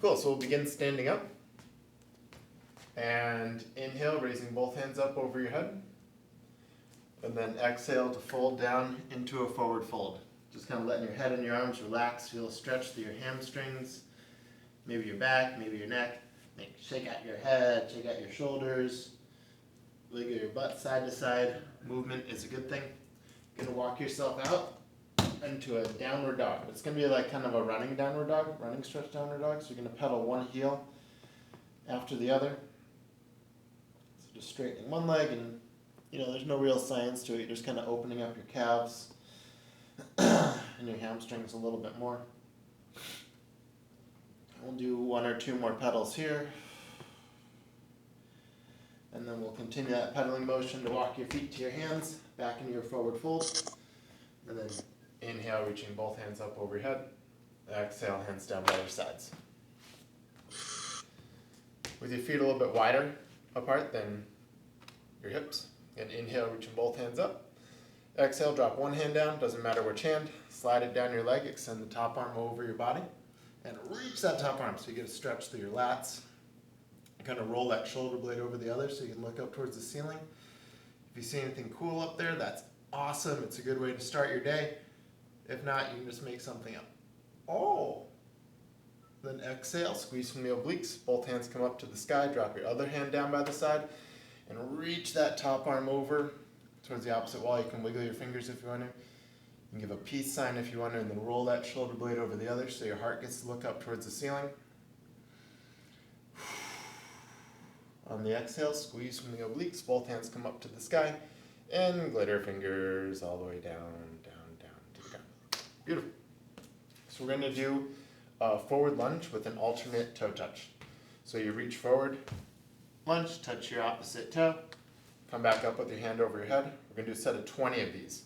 Cool, so we'll begin standing up. And inhale, raising both hands up over your head. And then exhale to fold down into a forward fold. Just kind of letting your head and your arms relax. Feel a stretch through your hamstrings, maybe your back, maybe your neck. Shake out your head, shake out your shoulders. Wiggle your butt side to side. Movement is a good thing. You're going to walk yourself out into a downward dog. It's going to be like kind of a running downward dog, running stretch downward dog. So you're going to pedal one heel after the other. So just straightening one leg, and there's no real science to it. You're just kind of opening up your calves and your hamstrings a little bit more. We'll do one or two more pedals here. And then we'll continue that pedaling motion to walk your feet to your hands, back into your forward fold. And then inhale, reaching both hands up over your head. Exhale, hands down by your sides. With your feet a little bit wider apart than your hips. And inhale, reaching both hands up. Exhale, drop one hand down, doesn't matter which hand. Slide it down your leg, extend the top arm over your body. And reach that top arm so you get a stretch through your lats. Kind of roll that shoulder blade over the other so you can look up towards the ceiling. If you see anything cool up there, that's awesome. It's a good way to start your day. If not, you can just make something up. Oh! Then exhale, squeeze from the obliques. Both hands come up to the sky. Drop your other hand down by the side. And reach that top arm over towards the opposite wall. You can wiggle your fingers if you want to. You can give a peace sign if you want to, and then roll that shoulder blade over the other so your heart gets to look up towards the ceiling. On the exhale, squeeze from the obliques. Both hands come up to the sky. And glitter fingers all the way down, down, down to the ground. Beautiful. So we're going to do a forward lunge with an alternate toe touch. So you reach forward, lunge, touch your opposite toe. Come back up with your hand over your head. We're going to do a set of 20 of these.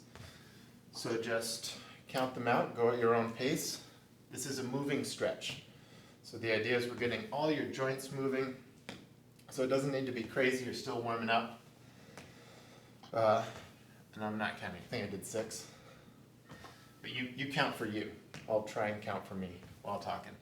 So just count them out. Go at your own pace. This is a moving stretch. So the idea is we're getting all your joints moving. So it doesn't need to be crazy, you're still warming up. And I'm not counting, I think I did 6. But you count for you. I'll try and count for me while talking.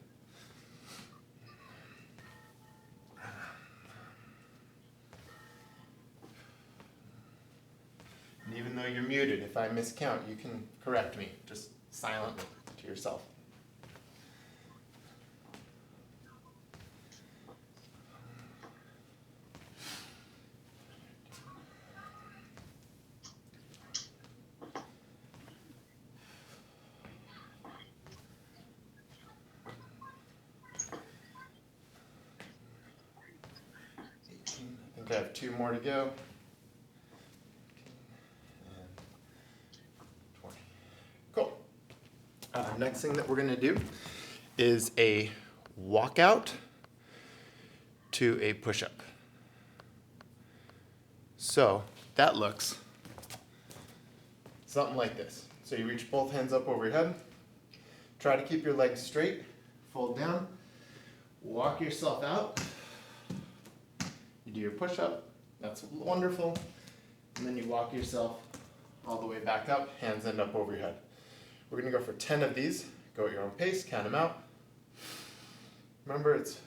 And even though you're muted, if I miscount, you can correct me, just silently to yourself. I think I have 2 more to go. And 20. Cool. Next thing that we're going to do is a walkout to a push-up. So that looks something like this. So you reach both hands up over your head. Try to keep your legs straight. Fold down. Walk yourself out. You do your push-up. That's wonderful. And then you walk yourself all the way back up. Hands end up over your head. We're going to go for 10 of these. Go at your own pace. Count them out. Remember, it's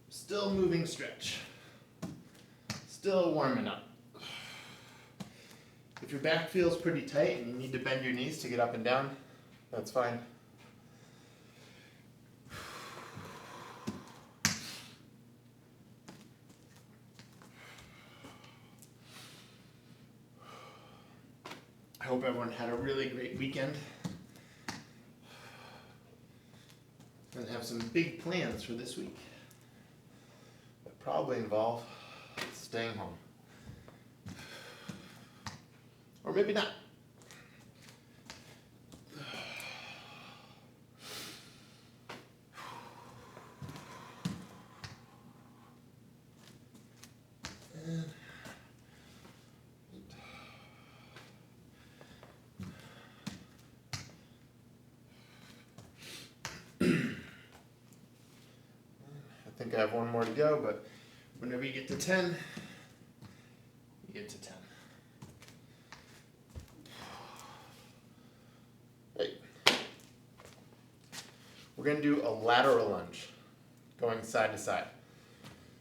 still moving stretch. Still warming up. If your back feels pretty tight and you need to bend your knees to get up and down, that's fine. I hope everyone had a really great weekend and have some big plans for this week that probably involve staying home. Or maybe not. I think I have 1 more to go, but whenever you get to 10, you get to 10. Right. We're going to do a lateral lunge. going side to side.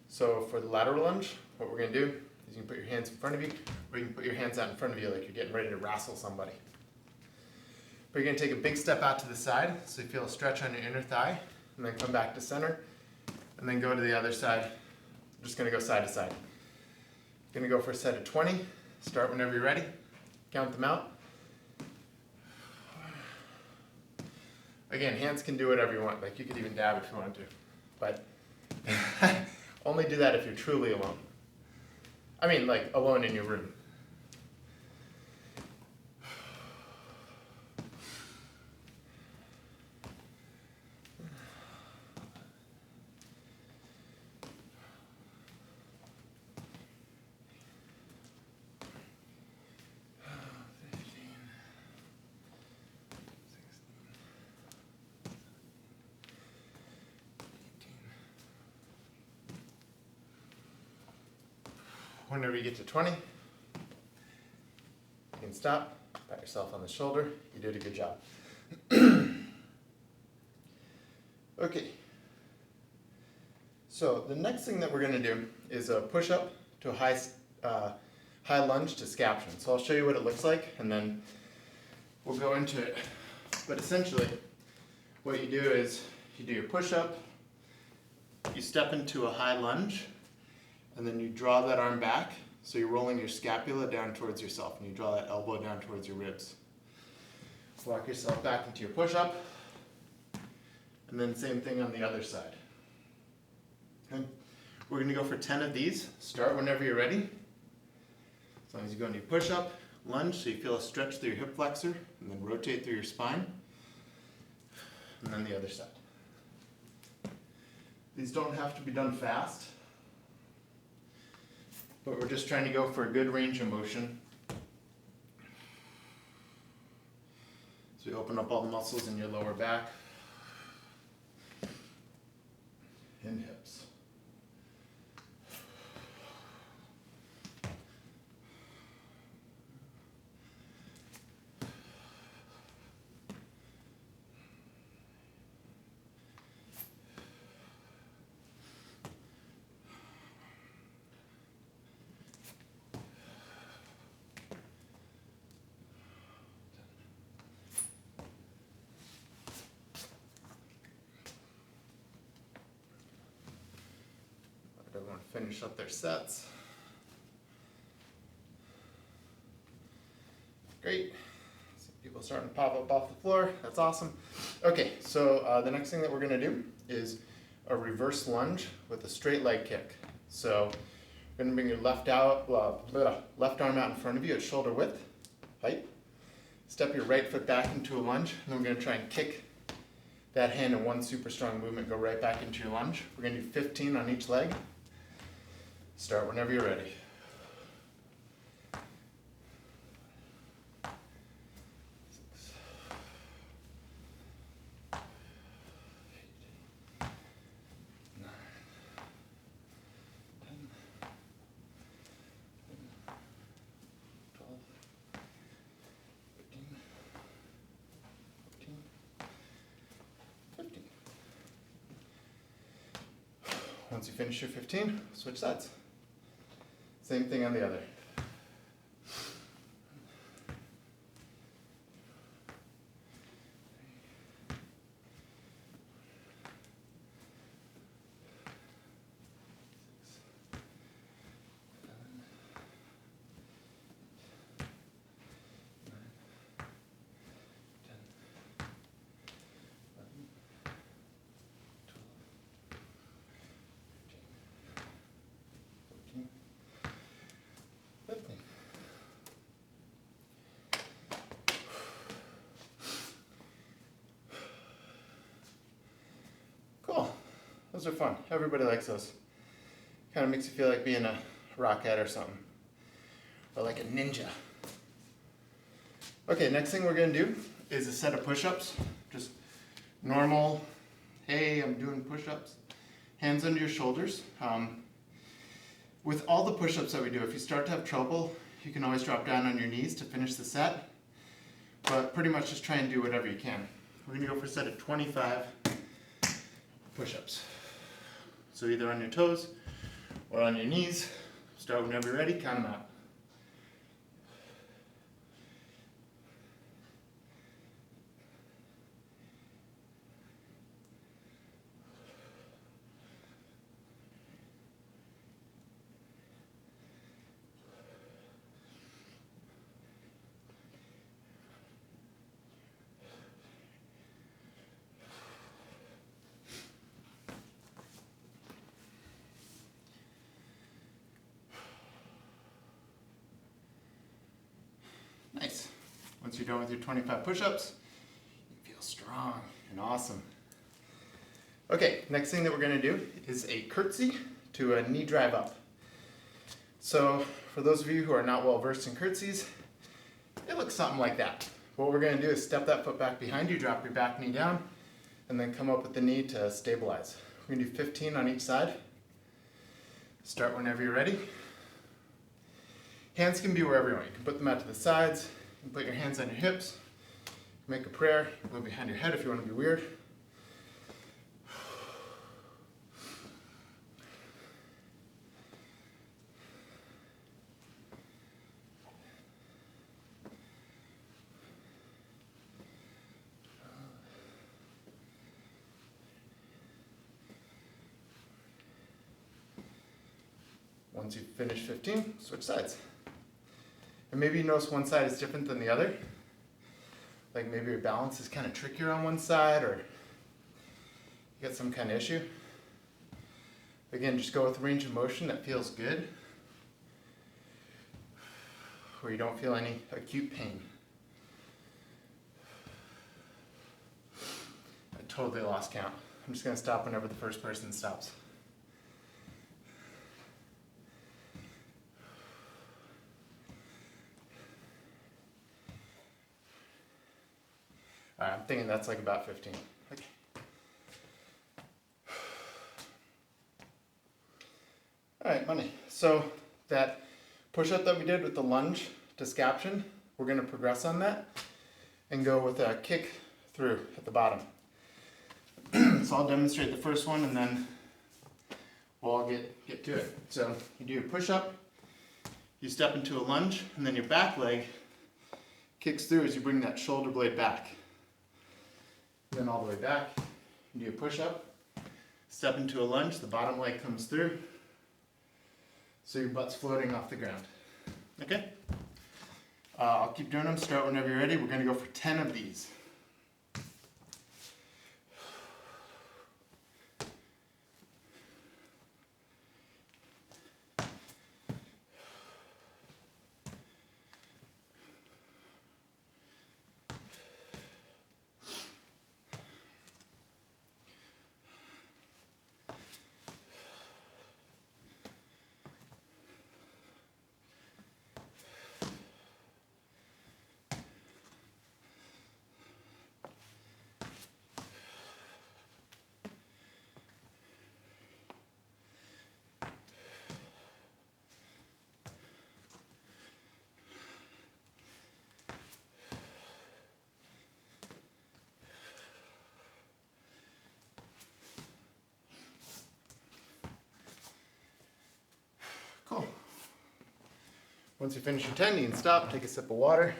So for the lateral lunge, what we're gonna do is you can put your hands in front of you, or you can put your hands out in front of you like you're getting ready to wrestle somebody. But you're gonna take a big step out to the side, so you feel a stretch on your inner thigh, and then come back to center, and then go to the other side. I'm just gonna go side to side. Gonna go for a set of 20. Start whenever you're ready. Count them out. Again, hands can do whatever you want. Like you could even dab if you want to, but only do that if you're truly alone. I mean, like alone in your room. Whenever you get to 20, you can stop, pat yourself on the shoulder. You did a good job. Okay. So the next thing that we're going to do is a push-up to a high lunge to scaption. So I'll show you what it looks like, and then we'll go into it. But essentially, what you do is you do your push-up, you step into a high lunge, and then you draw that arm back, so you're rolling your scapula down towards yourself, and you draw that elbow down towards your ribs. Walk yourself back into your push-up, and then same thing on the other side. Okay. We're going to go for 10 of these. Start whenever you're ready. As long as you go into your push-up, lunge, so you feel a stretch through your hip flexor, and then rotate through your spine, and then the other side. These don't have to be done fast, but we're just trying to go for a good range of motion. So you open up all the muscles in your lower back and hips. Everyone finish up their sets. Great. Some people starting to pop up off the floor. That's awesome. Okay, so the next thing that we're going to do is a reverse lunge with a straight leg kick. So you're going to bring your left arm out in front of you at shoulder width, height. Step your right foot back into a lunge, and then we're going to try and kick that hand in one super strong movement. Go right back into your lunge. We're going to do 15 on each leg. Start whenever you're ready. Once you finish your 15, switch sides. Same thing on the other. Cool. Those are fun. Everybody likes those. Kind of makes you feel like being a rockhead or something. Or like a ninja. Okay, next thing we're going to do is a set of push-ups. Just normal, hey, I'm doing push-ups. Hands under your shoulders. With all the push-ups that we do, if you start to have trouble, you can always drop down on your knees to finish the set. But pretty much just try and do whatever you can. We're going to go for a set of 25 push-ups. So either on your toes or on your knees. Start whenever you're ready, count them out. Nice. Once you're done with your 25 push-ups, you feel strong and awesome. Okay, next thing that we're gonna do is a curtsy to a knee drive up. So for those of you who are not well versed in curtsies, it looks something like that. What we're gonna do is step that foot back behind you, drop your back knee down, and then come up with the knee to stabilize. We're gonna do 15 on each side. Start whenever you're ready. Hands can be wherever you want. You can put them out to the sides, you can put your hands on your hips, make a prayer, you can go behind your head if you want to be weird. Once you've finished 15, switch sides. And maybe you notice one side is different than the other. Like maybe your balance is kind of trickier on one side, or you got some kind of issue. Again, just go with range of motion that feels good, where you don't feel any acute pain. I totally lost count. I'm just going to stop whenever the first person stops. All right, I'm thinking that's like about 15. Okay. All right, money. So that push-up that we did with the lunge to scaption, we're going to progress on that and go with a kick through at the bottom. So I'll demonstrate the first one and then we'll all get to it. So you do your push-up, you step into a lunge, and then your back leg kicks through as you bring that shoulder blade back. Then all the way back, you do a push-up, step into a lunge, the bottom leg comes through, so your butt's floating off the ground. Okay? I'll keep doing them, start whenever you're ready. We're going to go for 10 of these. Cool. Once you finish your 10, you can stop, take a sip of water.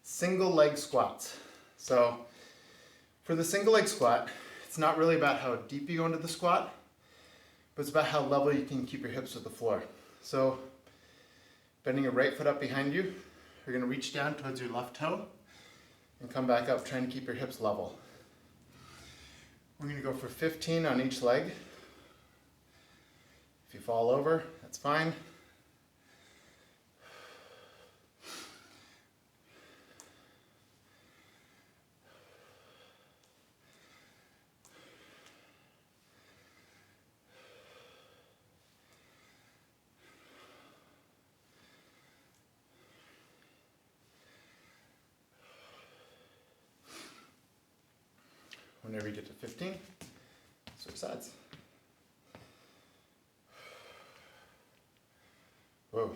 Single leg squats. So for the single leg squat, it's not really about how deep you go into the squat, but it's about how level you can keep your hips with the floor. So bending your right foot up behind you, you're going to reach down towards your left toe and come back up, trying to keep your hips level. We're going to go for 15 on each leg. If you fall over, that's fine. Whenever you get to 15, switch sides. Whoa.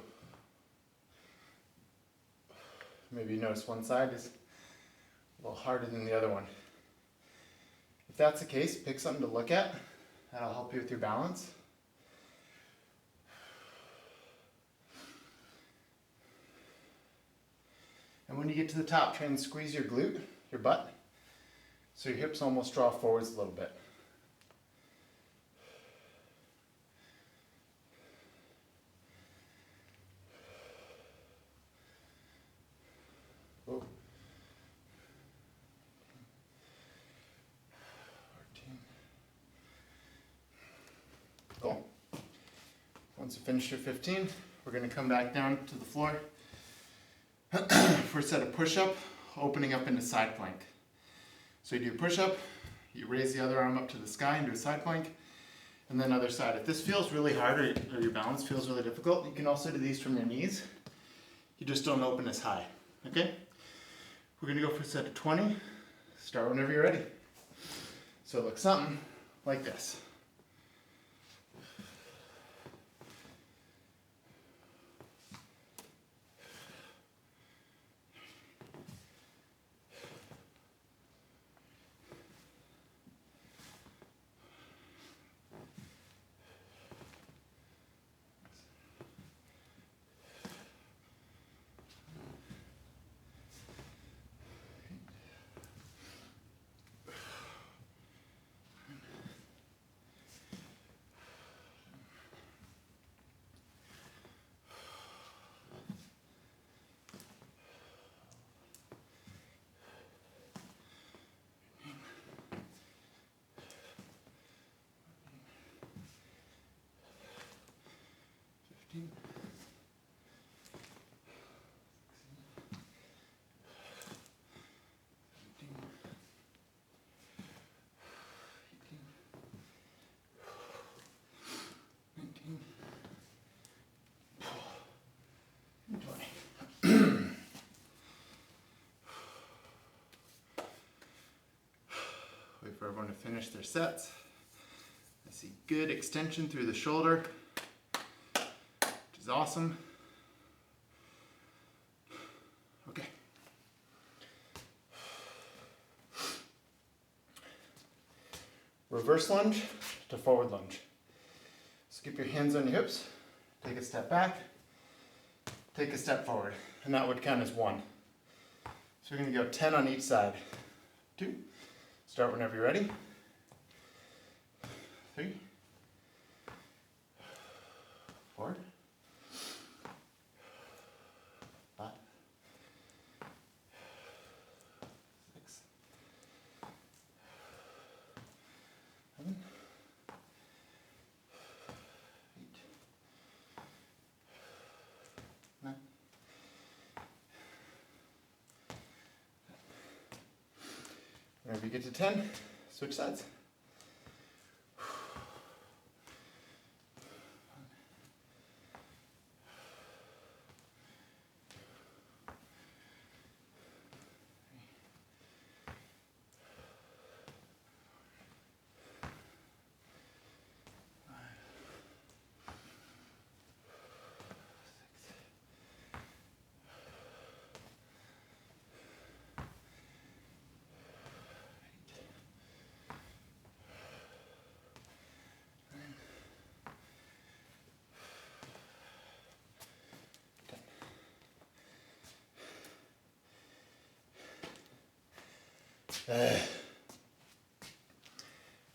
Maybe you notice one side is a little harder than the other one. If that's the case, pick something to look at. That'll help you with your balance. And when you get to the top, try and squeeze your glute, your butt, so your hips almost draw forwards a little bit. Whoa. 14. Cool. Once you finish your 15, we're going to come back down to the floor for a set of push-up, opening up into side plank. So you do push-up, you raise the other arm up to the sky and do a side plank, and then other side. If this feels really hard or your balance feels really difficult, you can also do these from your knees. You just don't open as high, okay? We're gonna go for a set of 20. Start whenever you're ready. So it looks something like this. Wait for everyone to finish their sets. I see good extension through the shoulder, which is awesome. Okay. Reverse lunge to forward lunge. So keep your hands on your hips, take a step back, take a step forward, and that would count as 1. So we're going to go 10 on each side. 2. Start whenever you're ready. 3, 4, 5, 6, 7, 8, 9. Whenever you get to 10, switch sides.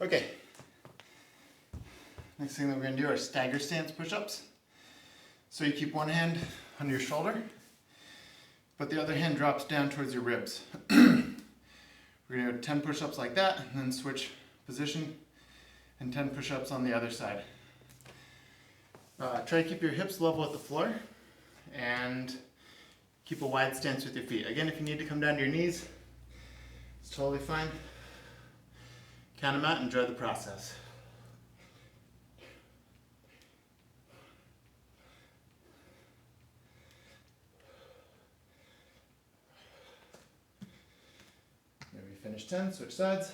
Okay. Next thing that we're going to do are stagger stance push-ups. So you keep one hand on your shoulder, but the other hand drops down towards your ribs. We're going to do 10 push-ups like that, and then switch position, and 10 push-ups on the other side. Try to keep your hips level with the floor, and keep a wide stance with your feet. Again, if you need to come down to your knees, it's totally fine. Count them out and enjoy the process. Maybe finish 10, switch sides.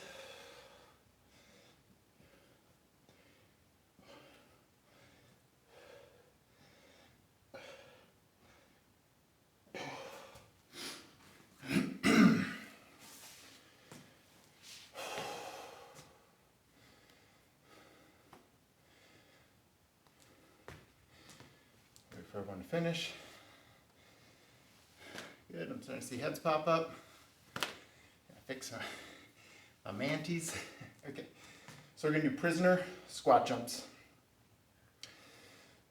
for everyone to finish. Good, I'm starting to see heads pop up. Fix my manties. Okay, so we're gonna do prisoner squat jumps.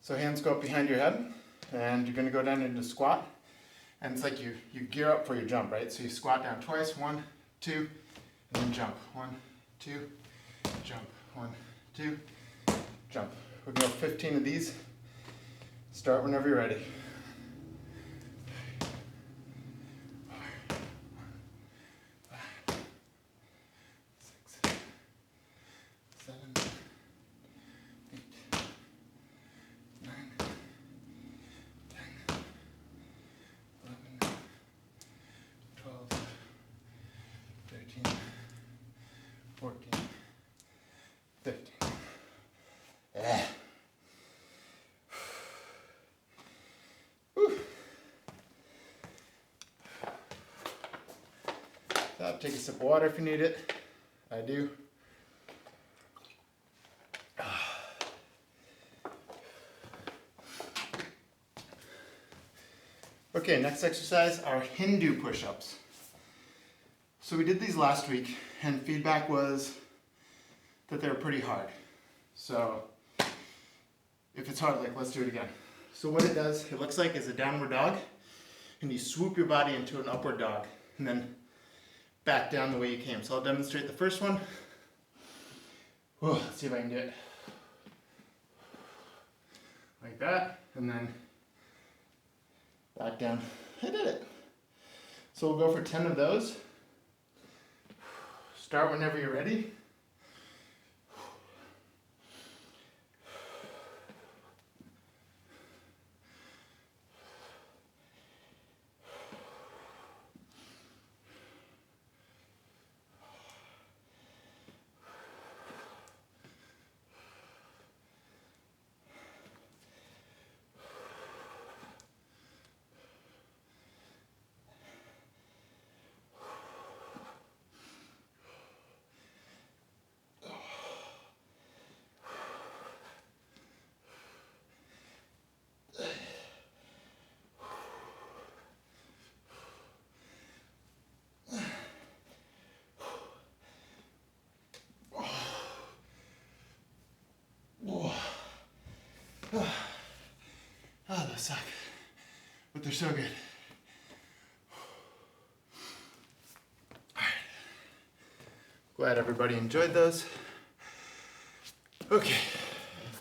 So hands go up behind your head, and you're gonna go down into squat. And it's like you gear up for your jump, right? So you squat down twice, 1, 2, and then jump. 1, 2, jump. 1, 2, jump. We're gonna go 15 of these. Start whenever you're ready. 14, 15. Stop, take a sip of water if you need it. I do. Okay, next exercise are Hindu push-ups. So we did these last week, and feedback was that they were pretty hard. So if it's hard, let's do it again. So what it does, it looks like is a downward dog, and you swoop your body into an upward dog, and then back down the way you came. So I'll demonstrate the first one. Let's see if I can do it. Like that, and then back down. I did it. So we'll go for 10 of those. Start whenever you're ready. Oh, those suck, but they're so good. All right. Glad everybody enjoyed those. Okay,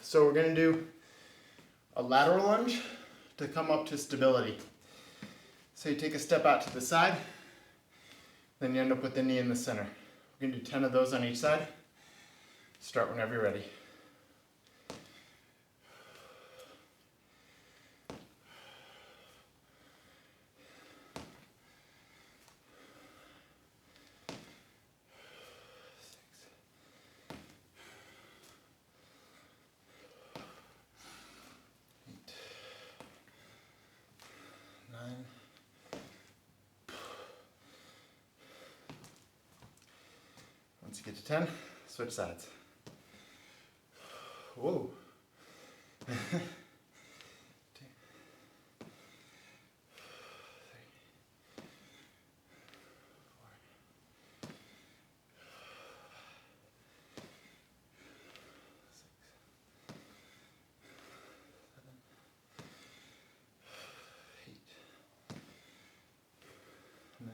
so we're gonna do a lateral lunge to come up to stability. So you take a step out to the side, then you end up with the knee in the center. We're gonna do 10 of those on each side. Start whenever you're ready. Once you get to 10, switch sides. Whoa. 2, 3, 4, 6, 7, 8, 9, 10.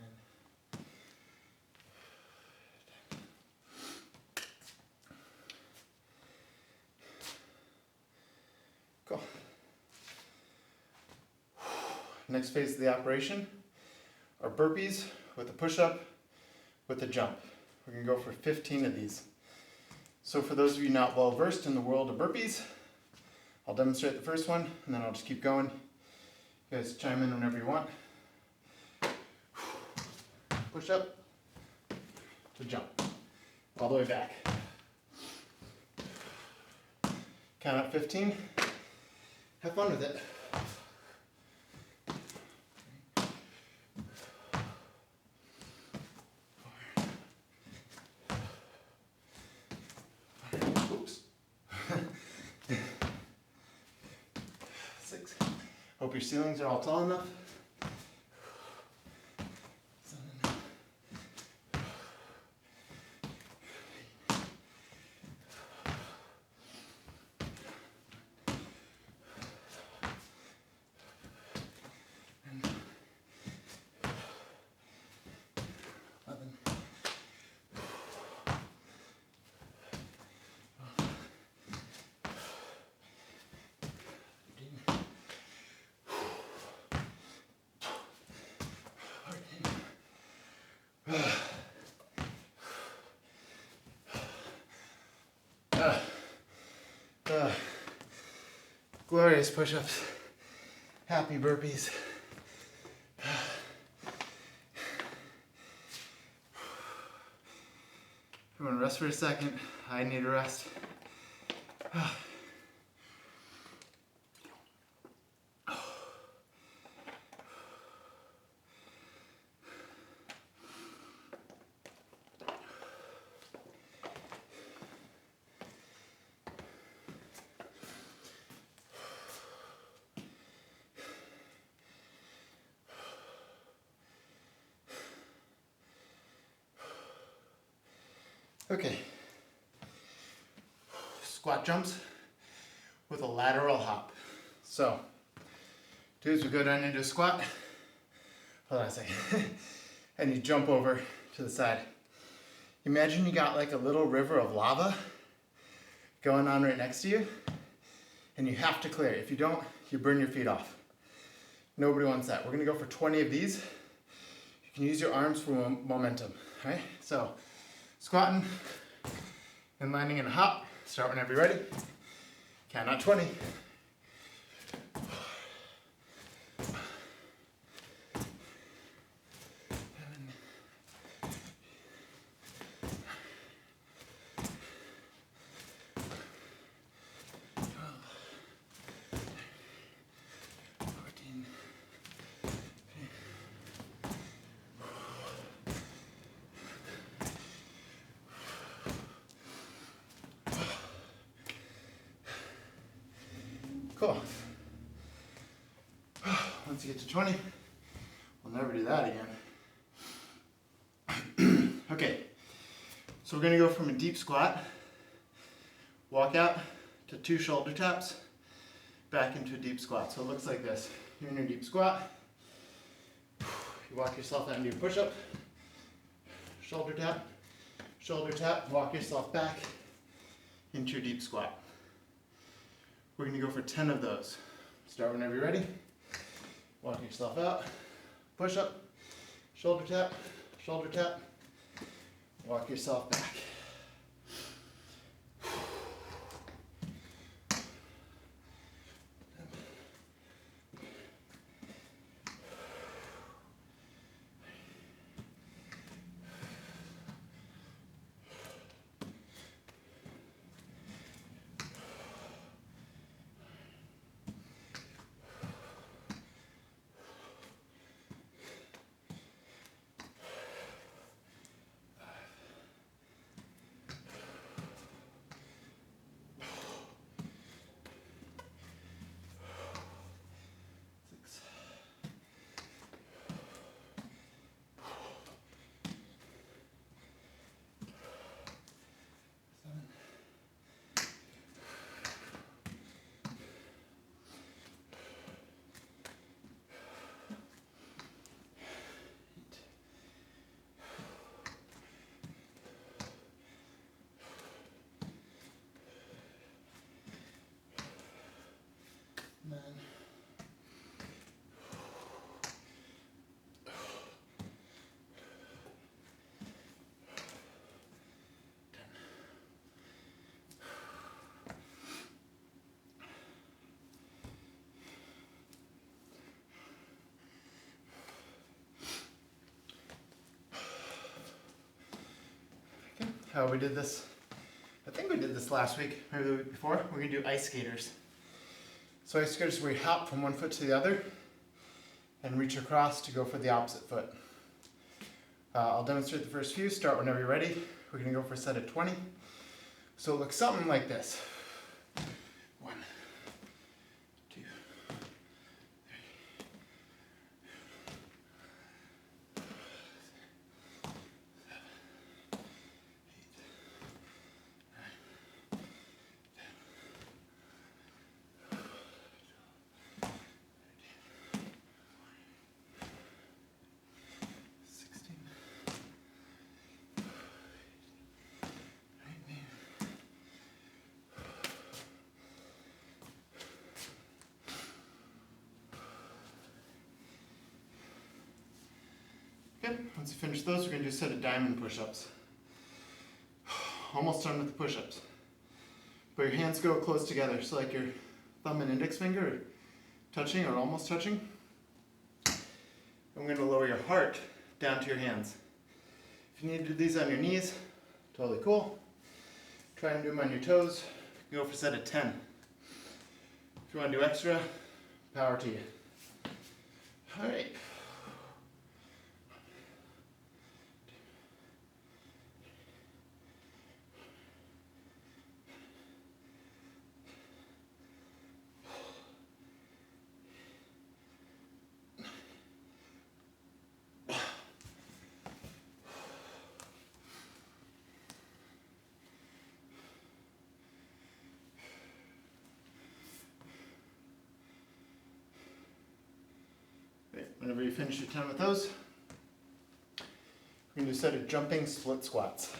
Cool. Next phase of the operation are burpees with a push-up with a jump. We're going to go for 15 of these. So for those of you not well versed in the world of burpees, I'll demonstrate the first one and then I'll just keep going. You guys chime in whenever you want. Push up to jump. All the way back. Count up 15. Have fun with it. Oops. 6, Hope your ceilings are all tall enough. Glorious push-ups, happy burpees. I'm gonna rest for a second. I need a rest. Okay, squat jumps with a lateral hop. So, do is we go down into a squat, hold on a second, and you jump over to the side. Imagine you got like a little river of lava going on right next to you, and you have to clear it. If you don't, you burn your feet off. Nobody wants that. We're gonna go for 20 of these. You can use your arms for momentum, all right? So, squatting and landing in a hop. Start whenever you're ready. Count out 20. Cool. Once you get to 20, we'll never do that again. Okay, so we're gonna go from a deep squat, walk out to 2 shoulder taps, back into a deep squat. So it looks like this. You're in your deep squat, you walk yourself out into your push-up, shoulder tap, walk yourself back into your deep squat. We're gonna go for 10 of those. Start whenever you're ready. Walk yourself out, push up, shoulder tap, walk yourself back. How we did this, I think we did this last week, maybe the week before. We're gonna do ice skaters. So ice skaters, we hop from one foot to the other and reach across to go for the opposite foot. I'll demonstrate the first few. Start whenever you're ready. We're gonna go for a set of 20. So it looks something like this. 1, 2, 3, Once you finish those, we're going to do a set of diamond push-ups. Almost done with the push-ups. But your hands go close together, so like your thumb and index finger are touching or almost touching. I'm going to lower your heart down to your hands. If you need to do these on your knees, totally cool. Try and do them on your toes. Go for a set of 10. If you want to do extra, power to you. All right. Whenever you finish your 10 with those, we're going to do a set of jumping split squats.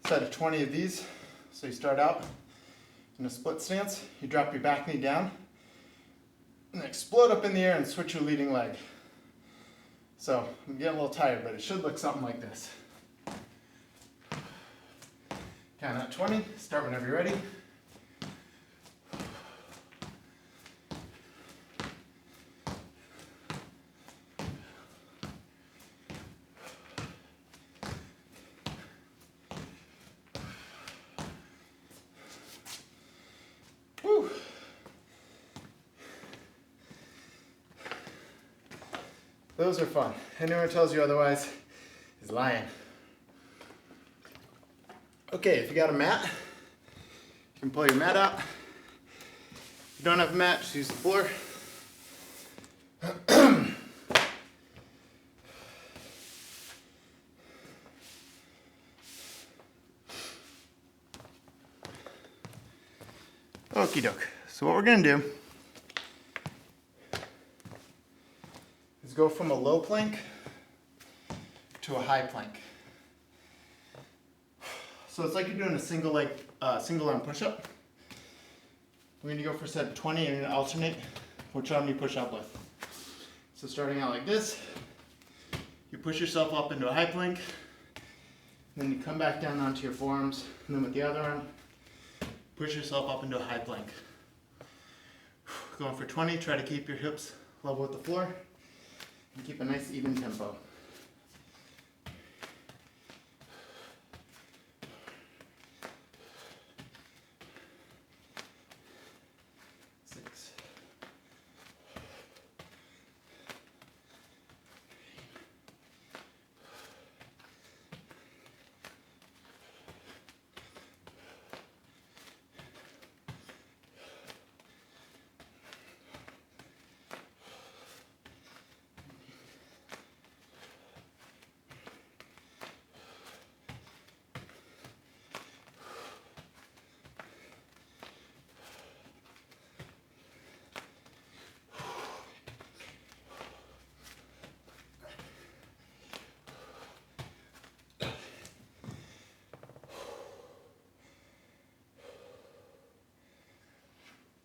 Set of 20 of these. So you start out in a split stance, you drop your back knee down, and explode up in the air and switch your leading leg. So I'm getting a little tired, but it should look something like this. Count out 20, start whenever you're ready. Those are fun. Anyone who tells you otherwise is lying. Okay, if you got a mat, you can pull your mat out. If you don't have a mat, just use the floor. Okie doke. So what we're gonna do is go from a low plank to a high plank. So it's like you're doing a single arm push-up. We're gonna go for a set of 20 and you're gonna alternate which arm you push up with. So starting out like this, you push yourself up into a high plank, then you come back down onto your forearms, and then with the other arm, push yourself up into a high plank. Going for 20, try to keep your hips level with the floor and keep a nice even tempo.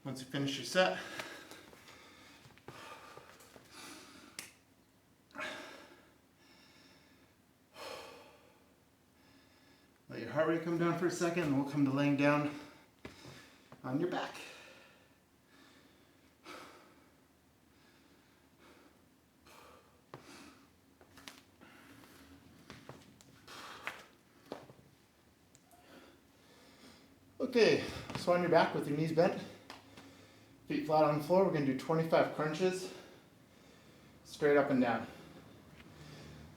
Once you finish your set, let your heart rate come down for a second, and we'll come to laying down on your back. Okay, so on your back with your knees bent, feet flat on the floor, we're going to do 25 crunches, straight up and down.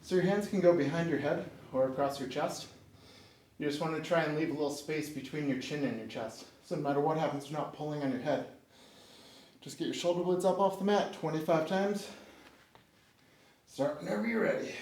So your hands can go behind your head or across your chest. You just want to try and leave a little space between your chin and your chest. So no matter what happens, you're not pulling on your head. Just get your shoulder blades up off the mat 25 times. Start whenever you're ready.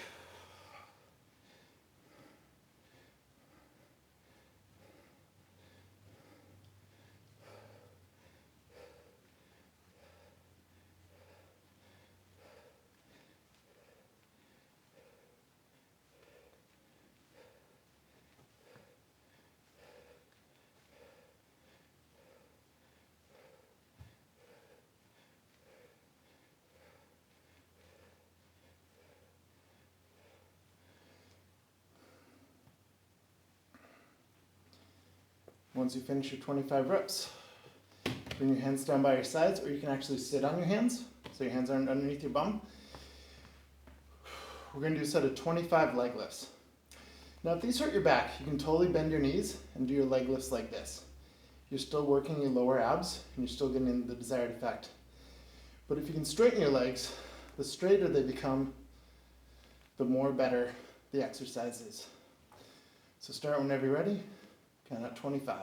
Once you finish your 25 reps, bring your hands down by your sides, or you can actually sit on your hands, so your hands aren't underneath your bum. We're going to do a set of 25 leg lifts. Now if these hurt your back, you can totally bend your knees and do your leg lifts like this. You're still working your lower abs, and you're still getting the desired effect. But if you can straighten your legs, the straighter they become, the more better the exercise is. So start whenever you're ready, count at 25.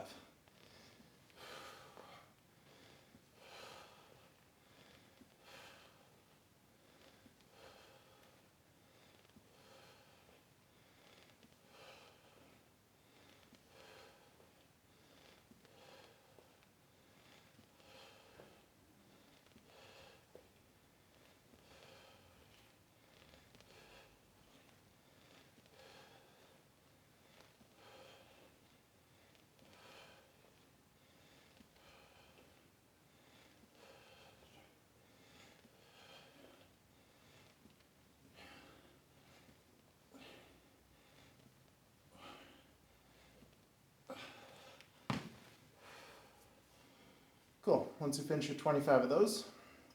Cool. Once you finish your 25 of those,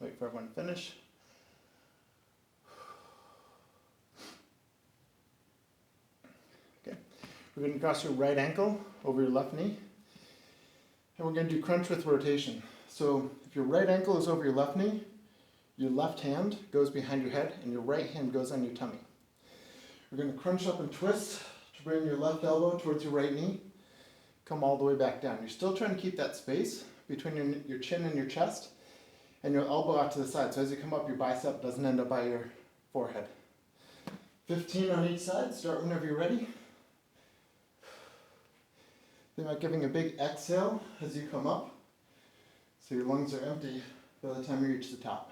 wait for everyone to finish. Okay. We're going to cross your right ankle over your left knee. And we're going to do crunch with rotation. So if your right ankle is over your left knee, your left hand goes behind your head and your right hand goes on your tummy. We're going to crunch up and twist to bring your left elbow towards your right knee. Come all the way back down. You're still trying to keep that space between your chin and your chest, and your elbow out to the side. So as you come up, your bicep doesn't end up by your forehead. 15 on each side. Start whenever you're ready. Think about giving a big exhale as you come up, so your lungs are empty by the time you reach the top.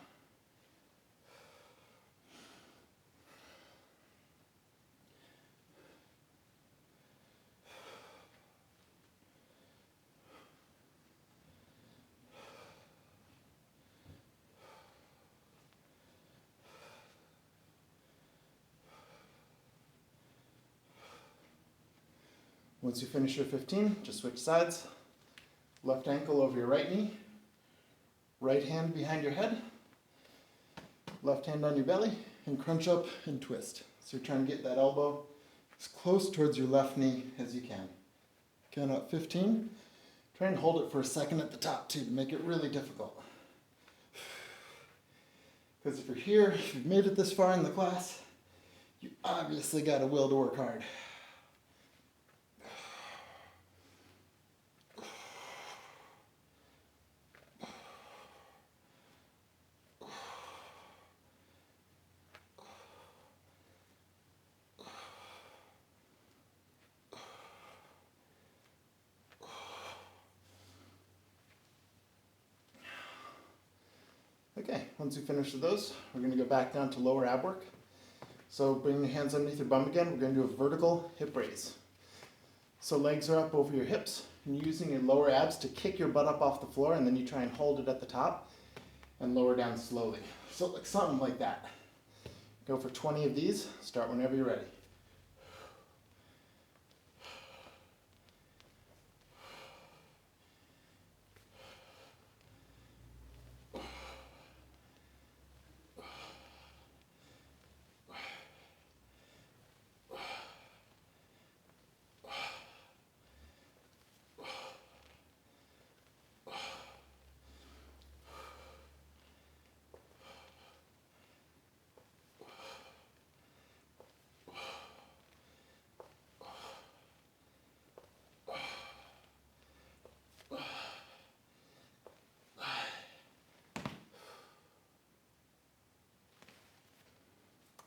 Once you finish your 15, just switch sides. Left ankle over your right knee. Right hand behind your head. Left hand on your belly. And crunch up and twist. So you're trying to get that elbow as close towards your left knee as you can. Count out 15. Try and hold it for a second at the top too to make it really difficult. Because if you're here, if you've made it this far in the class, you obviously got a will to work hard. Okay, once you finish with those, we're going to go back down to lower ab work. So bring your hands underneath your bum again. We're going to do a vertical hip raise. So legs are up over your hips, and you're using your lower abs to kick your butt up off the floor, and then you try and hold it at the top and lower down slowly. So like something like that. Go for 20 of these. Start whenever you're ready.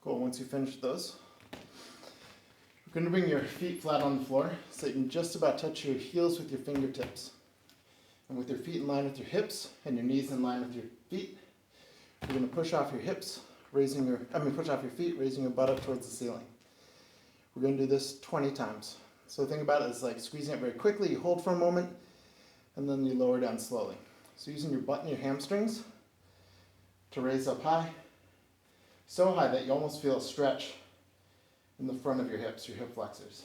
Cool, once you finish those, we're going to bring your feet flat on the floor so you can just about touch your heels with your fingertips. And with your feet in line with your hips and your knees in line with your feet, you're going to push off your hips, push off your feet, raising your butt up towards the ceiling. We're going to do this 20 times. So think about it as like squeezing it very quickly, you hold for a moment, and then you lower down slowly. So using your butt and your hamstrings to raise up high, so high that you almost feel a stretch in the front of your hips, your hip flexors.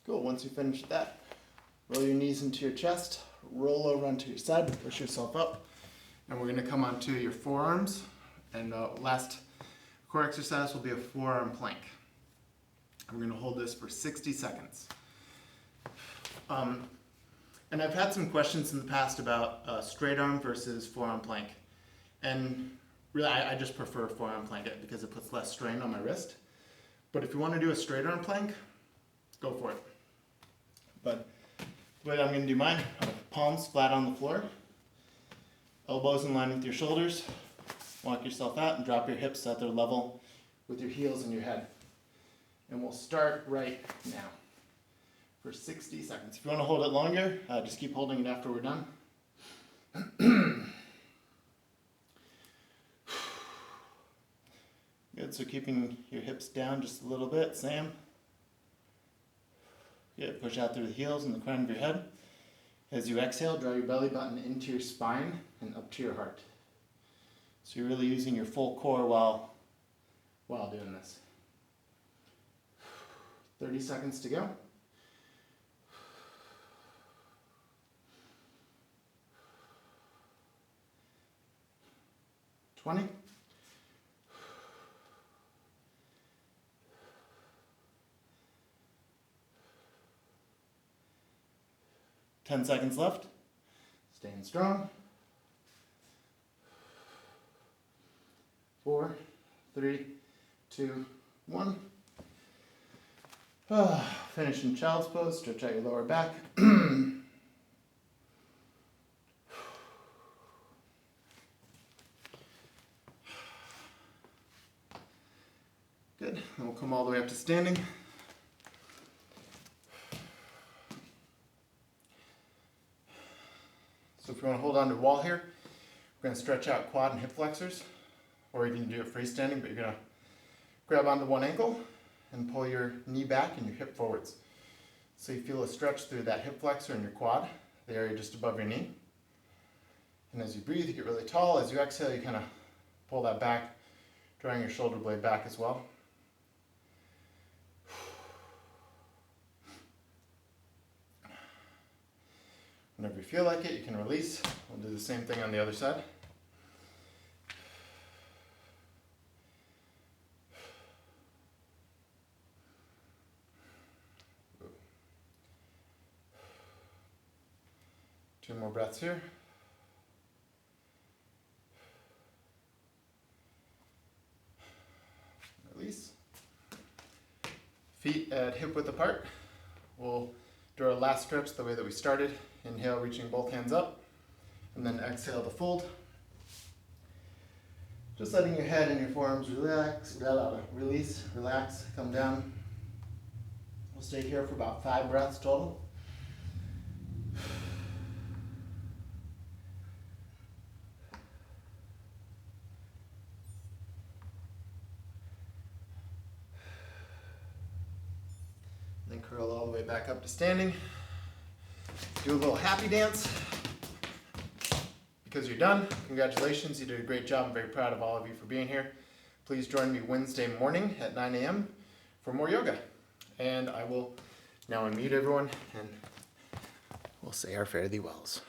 Cool, once you finish that, roll your knees into your chest, roll over onto your side, push yourself up, and we're gonna come onto your forearms, and last core exercise will be a forearm plank. We're gonna hold this for 60 seconds. And I've had some questions in the past about straight arm versus forearm plank. And really, I just prefer forearm plank because it puts less strain on my wrist. But if you want to do a straight arm plank, go for it. But the way I'm going to do mine, palms flat on the floor, elbows in line with your shoulders, walk yourself out and drop your hips so that they're level with your heels and your head. And we'll start right now for 60 seconds. If you want to hold it longer, just keep holding it after we're done. Good, so keeping your hips down just a little bit, Sam. Good, push out through the heels and the crown of your head. As you exhale, draw your belly button into your spine and up to your heart. So you're really using your full core while doing this. 30 seconds to go. 20. 10 seconds left. Staying strong. 4, 3, 2, 1. Finish in child's pose. Stretch out your lower back. Good. And we'll come all the way up to standing. So if you want to hold on to a wall here, we're going to stretch out quad and hip flexors, or you can do it freestanding, but you're going to grab onto one ankle and pull your knee back and your hip forwards. So you feel a stretch through that hip flexor and your quad, the area just above your knee. And as you breathe, you get really tall. As you exhale, you kind of pull that back, drawing your shoulder blade back as well. Whenever you feel like it, you can release. We'll do the same thing on the other side. Two more breaths here. Release. Feet at hip width apart. We'll do our last stretch the way that we started. Inhale, reaching both hands up, and then exhale to fold. Just letting your head and your forearms relax, release, relax, come down. We'll stay here for about 5 breaths total. Then curl all the way back up to standing. Do a little happy dance. Because you're done, congratulations, you did a great job. I'm very proud of all of you for being here. Please join me Wednesday morning at 9 a.m. for more yoga. And I will now unmute everyone and we'll say our fare thee wells.